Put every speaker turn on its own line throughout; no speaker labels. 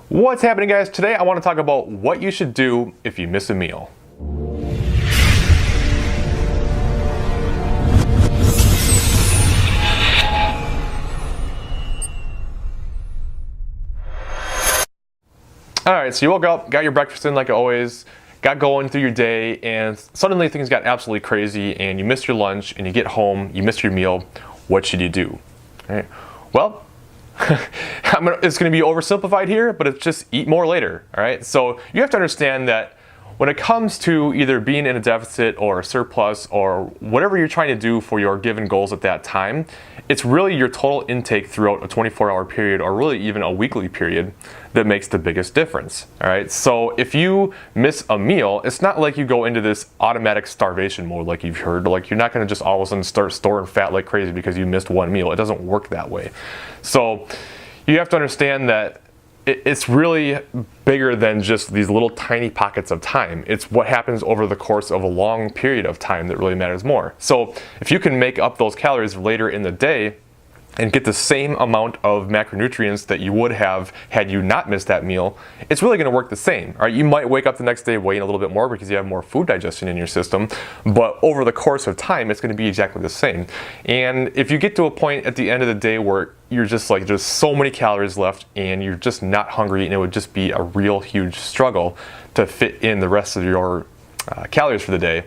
What's happening, guys? Today I want to talk about what you should do if you miss a meal. Alright, so you woke up, got your breakfast in like always, got going through your day, and suddenly things got absolutely crazy and you missed your lunch and you get home, you missed your meal. What should you do? All right. Well, it's going to be oversimplified here, but it's just eat more later. All right. So you have to understand that when it comes to either being in a deficit or a surplus or whatever you're trying to do for your given goals at that time, it's really your total intake throughout a 24-hour period or really even a weekly period that makes the biggest difference. All right. So if you miss a meal, it's not like you go into this automatic starvation mode like you've heard. Like you're not going to just all of a sudden start storing fat like crazy because you missed one meal. It doesn't work that way. So you have to understand that it's really bigger than just these little tiny pockets of time. It's what happens over the course of a long period of time that really matters more. So if you can make up those calories later in the day and get the same amount of macronutrients that you would have had you not missed that meal, it's really going to work the same. All right, you might wake up the next day weighing a little bit more because you have more food digestion in your system, but over the course of time, it's going to be exactly the same. And if you get to a point at the end of the day where you're just like, there's so many calories left and you're just not hungry and it would just be a real huge struggle to fit in the rest of your calories for the day,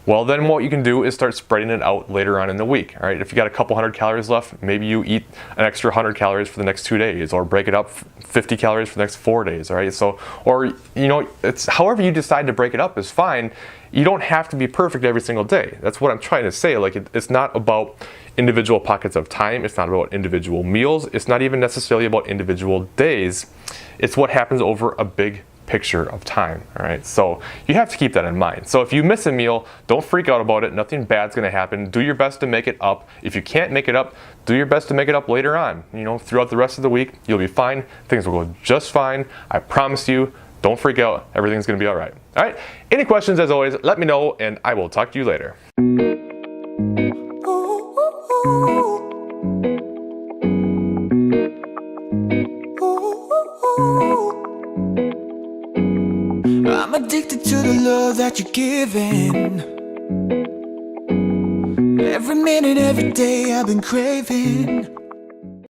well, then what you can do is start spreading it out later on in the week. All right, if you got a couple hundred calories left, maybe you eat an extra 100 calories for the next 2 days, or break it up 50 calories for the next 4 days. All right, so, or it's however you decide to break it up is fine. You don't have to be perfect every single day. That's what I'm trying to say. Like it's not about individual pockets of time. It's not about individual meals. It's not even necessarily about individual days. It's what happens over a big picture of time. All right, so you have to keep that in mind. So if you miss a meal, don't freak out about it. Nothing bad's going to happen. Do your best to make it up. If you can't make it up, do your best to make it up later on. Throughout the rest of the week, you'll be fine. Things will go just fine. I promise you. Don't freak out. Everything's going to be all right. All right. Any questions, as always, let me know, and I will talk to you later.
I'm addicted to the love that you're giving. Every minute, every day I've been craving.